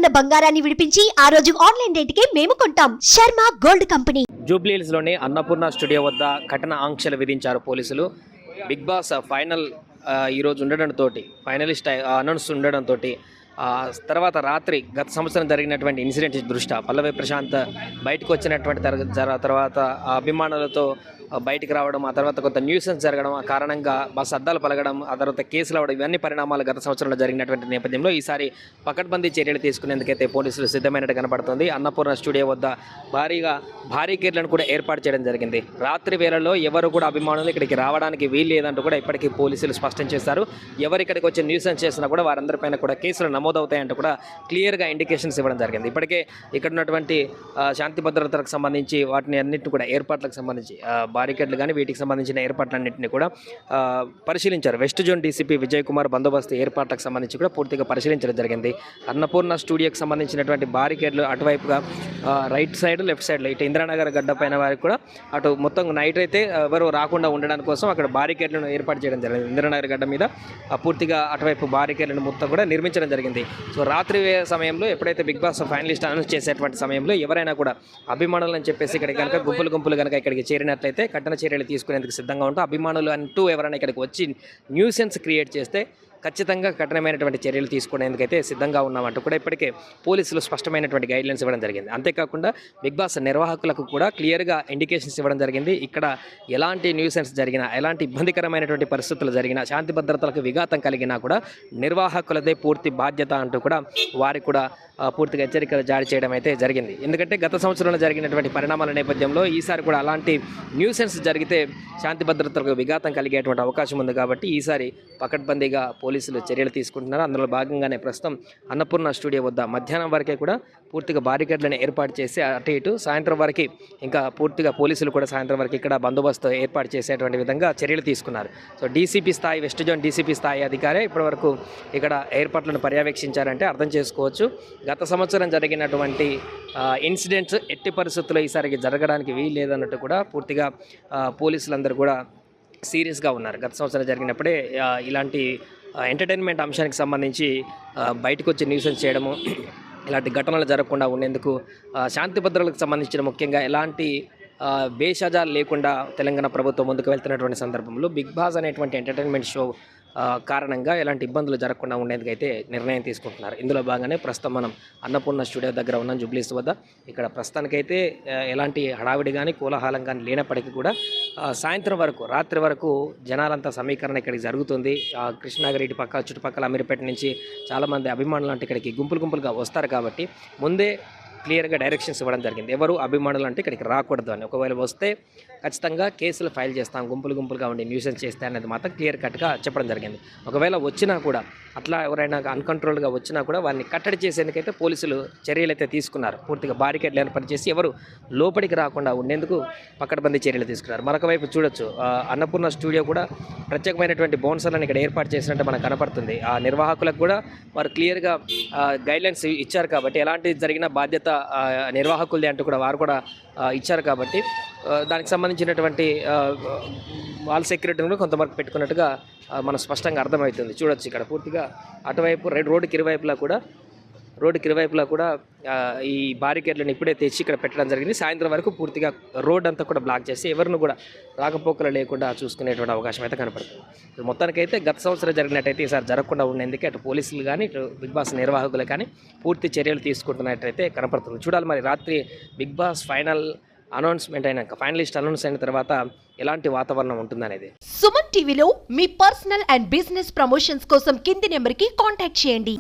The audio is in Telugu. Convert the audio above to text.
ఉన్న బంగారాన్ని విడిపించి ఆ రోజు ఆన్లైన్ రేటుకే మేము కొంటాం. Sharma gold company. జూబ్లీహిల్స్ లోని అన్నపూర్ణ స్టూడియో వద్ద కఠిన ఆంక్షలు విధించారు పోలీసులు. బిగ్ బాస్ ఫైనల్ ఈరోజు ఉండడంతో, ఫైనలిస్ట్ అనౌన్స్ ఉండడంతో తర్వాత రాత్రి గత సంవత్సరం జరిగినటువంటి ఇన్సిడెంట్ దృష్ట్యా పల్లవి ప్రశాంత్ బయటకు వచ్చినటువంటి తర్వాత అభిమానులతో బయటికి రావడం, ఆ తర్వాత కొంత న్యూసెన్స్ జరగడం, ఆ కారణంగా బస్ అద్దాలు పలగడం, ఆ తర్వాత కేసులు అవ్వడం, ఇవన్నీ పరిణామాలు గత సంవత్సరంలో జరిగినటువంటి నేపథ్యంలో ఈసారి పకడ్బందీ చర్యలు తీసుకునేందుకైతే పోలీసులు సిద్ధమైనట్టు కనబడుతుంది. అన్నపూర్ణ స్టూడియో వద్ద బారికేడ్లను కూడా ఏర్పాటు చేయడం జరిగింది. రాత్రి వేళల్లో ఎవరు కూడా అభిమానులు ఇక్కడికి రావడానికి వీలు లేదంటూ కూడా ఇప్పటికీ పోలీసులు స్పష్టం చేశారు. ఎవరు ఇక్కడికి వచ్చి న్యూసెన్స్ చేసినా కూడా వారందరిపైన కూడా కేసులు నమోదవుతాయంటూ కూడా క్లియర్గా ఇండికేషన్స్ ఇవ్వడం జరిగింది. ఇప్పటికే ఇక్కడ ఉన్నటువంటి శాంతి భద్రతలకు సంబంధించి వాటిని అన్నింటిని కూడా ఏర్పాట్లకు సంబంధించి బారికేడ్లు కానీ వీటికి సంబంధించిన ఏర్పాట్లన్నింటినీ కూడా పరిశీలించారు. West zone DCP Vijay Kumar బందోబస్తు ఏర్పాట్లకు సంబంధించి కూడా పూర్తిగా పరిశీలించడం జరిగింది. అన్నపూర్ణ స్టూడియోకి సంబంధించినటువంటి బారికేడ్లు అటువైపుగా రైట్ సైడ్, లెఫ్ట్ సైడ్లో ఇటు ఇంద్రానగర్ గడ్డ పైన వారికి కూడా అటు మొత్తం నైట్ అయితే ఎవరు రాకుండా ఉండడానికి కోసం అక్కడ బారికేడ్లను ఏర్పాటు చేయడం జరిగింది. ఇంద్రానగర్ గడ్డ మీద పూర్తిగా అటువైపు బారికేడ్లను మొత్తం కూడా నిర్మించడం జరిగింది. సో రాత్రి సమయంలో ఎప్పుడైతే బిగ్ బాస్ ఫైనలిస్ట్ అనౌన్స్ చేసేటువంటి సమయంలో ఎవరైనా కూడా అభిమానులు అని చెప్పేసి ఇక్కడ కనుక గుంపులు కనుక ఇక్కడికి చేరినట్లయితే కఠిన చర్యలు తీసుకునేందుకు సిద్ధంగా ఉంటాం. అభిమానులు అంటూ ఎవరైనా ఇక్కడికి వచ్చి న్యూసెన్స్ క్రియేట్ చేస్తే ఖచ్చితంగా కఠినమైనటువంటి చర్యలు తీసుకునేందుకైతే సిద్ధంగా ఉన్నామంటూ కూడా ఇప్పటికే పోలీసులు స్పష్టమైనటువంటి గైడ్లైన్స్ ఇవ్వడం జరిగింది. అంతేకాకుండా బిగ్ బాస్ నిర్వాహకులకు కూడా క్లియర్గా ఇండికేషన్స్ ఇవ్వడం జరిగింది. ఇక్కడ ఎలాంటి న్యూసెన్స్ జరిగినా, ఎలాంటి ఇబ్బందికరమైనటువంటి పరిస్థితులు జరిగినా, శాంతి భద్రతలకు విఘాతం కలిగినా కూడా నిర్వాహకులదే పూర్తి బాధ్యత అంటూ కూడా వారికి కూడా పూర్తిగా హెచ్చరికలు జారీ చేయడం అయితే జరిగింది. ఎందుకంటే గత సంవత్సరంలో జరిగినటువంటి పరిణామాల నేపథ్యంలో ఈసారి కూడా అలాంటి న్యూసెన్స్ జరిగితే శాంతి భద్రతలకు విఘాతం కలిగేటువంటి అవకాశం ఉంది. కాబట్టి ఈసారి పకడ్బందీగా పోలీసులు చర్యలు తీసుకుంటున్నారు. అందులో భాగంగానే ప్రస్తుతం అన్నపూర్ణ స్టూడియో వద్ద మధ్యాహ్నం వరకే కూడా పూర్తిగా బారికేడ్లను ఏర్పాటు చేసి అటు ఇటు సాయంత్రం వరకు ఇంకా పూర్తిగా పోలీసులు కూడా సాయంత్రం వరకు ఇక్కడ బందోబస్తు ఏర్పాటు చేసేటువంటి విధంగా చర్యలు తీసుకున్నారు. సో డీసీపీ స్థాయి, వెస్ట్ జోన్ డీసీపీ స్థాయి అధికారే ఇప్పటివరకు ఇక్కడ ఏర్పాట్లను పర్యవేక్షించారంటే అర్థం చేసుకోవచ్చు. గత సంవత్సరం జరిగినటువంటి ఇన్సిడెంట్స్ ఎట్టి పరిస్థితుల్లో ఈసారికి జరగడానికి వీలు లేదన్నట్టు కూడా పూర్తిగా పోలీసులందరూ కూడా సీరియస్గా ఉన్నారు. గత సంవత్సరం జరిగినప్పుడే ఇలాంటి ఎంటర్టైన్మెంట్ అంశానికి సంబంధించి బయటకు వచ్చి న్యూసెన్స్ చేయడము, ఇలాంటి ఘటనలు జరగకుండా ఉండేందుకు శాంతి భద్రతలకు సంబంధించిన ముఖ్యంగా ఎలాంటి భేషజాలు లేకుండా తెలంగాణ ప్రభుత్వం ముందుకు వెళ్తున్నటువంటి సందర్భంలో బిగ్ బాస్ అనేటువంటి ఎంటర్టైన్మెంట్ షో కారణంగా ఎలాంటి ఇబ్బందులు జరగకుండా ఉండేందుకైతే నిర్ణయం తీసుకుంటున్నారు. ఇందులో భాగంగానే ప్రస్తుతం మనం అన్నపూర్ణ స్టూడియో దగ్గర ఉన్నాం, జూబ్లీహిల్స్ వద్ద. ఇక్కడ ప్రస్తుతానికైతే ఎలాంటి హడావిడి కానీ కోలాహలం కానీ లేనప్పటికీ కూడా సాయంత్రం వరకు, రాత్రి వరకు జనాలంతా సమీకరణ ఇక్కడికి జరుగుతుంది. కృష్ణాగిరి ఇటు పక్క చుట్టుపక్కల అమీర్పేట నుంచి చాలామంది అభిమానులు అంటే ఇక్కడికి గుంపులుగా వస్తారు. కాబట్టి ముందే క్లియర్గా డైరెక్షన్స్ ఇవ్వడం జరిగింది. ఎవరు అభిమానులు అంటే ఇక్కడికి రాకూడదు అని. ఒకవేళ వస్తే ఖచ్చితంగా కేసులు ఫైల్ చేస్తాం, గుంపులుగా ఉండి న్యూసెన్స్ చేస్తే అనేది మాత్రం క్లియర్ కట్గా చెప్పడం జరిగింది. ఒకవేళ వచ్చినా కూడా అట్లా ఎవరైనా అన్కంట్రోల్గా వచ్చినా కూడా వారిని కట్టడి చేసేందుకైతే పోలీసులు చర్యలు అయితే తీసుకున్నారు. పూర్తిగా బారికేడ్లు ఏర్పాటు చేసి ఎవరు లోపలికి రాకుండా ఉండేందుకు పకడ్బందీ చర్యలు తీసుకున్నారు. మరొక వైపు చూడొచ్చు, అన్నపూర్ణ స్టూడియో కూడా ప్రత్యేకమైనటువంటి బౌన్సర్లను ఇక్కడ ఏర్పాటు చేసినట్టు మనకు కనపడుతుంది. ఆ నిర్వాహకులకు కూడా వారు క్లియర్గా గైడ్లైన్స్ ఇచ్చారు. కాబట్టి ఎలాంటి జరిగిన బాధ్యత నిర్వాహకులది అంటూ కూడా వారు కూడా ఇచ్చారు. కాబట్టి దానికి సంబంధించినటువంటి వాళ్ళ సెక్యూరిటీని కొంతవరకు పెట్టుకున్నట్టుగా మనం స్పష్టంగా అర్థమవుతుంది. చూడొచ్చు ఇక్కడ పూర్తిగా అటువైపు రోడ్డుకి ఇరువైపులా కూడా ఈ బారికేడ్లను ఇప్పుడే తెచ్చి ఇక్కడ పెట్టడం జరిగింది. సాయంత్రం వరకు పూర్తిగా రోడ్ అంతా కూడా బ్లాక్ చేసి ఎవరిని కూడా రాకపోకలు లేకుండా చూసుకునేటువంటి అవకాశం అయితే కనపడుతుంది. మొత్తానికైతే గత సంవత్సరం జరిగినట్టయితే ఈసారి జరగకుండా ఉండేందుకే అటు పోలీసులు కానీ ఇటు బిగ్ బాస్ నిర్వాహకులు కానీ పూర్తి చర్యలు తీసుకుంటున్నట్టయితే కనపడుతుంది. చూడాలి మరి రాత్రి బిగ్ బాస్ ఫైనల్ అనౌన్స్మెంట్ అయినాక, ఫైనలిస్ట్ అనౌన్స్ అయిన తర్వాత ఎలాంటి వాతావరణం ఉంటుందనేది. సుమన్ టీవీలో మీ పర్సనల్ అండ్ బిజినెస్ ప్రమోషన్స్ కోసం కింది నెంబర్కి కాంటాక్ట్ చేయండి.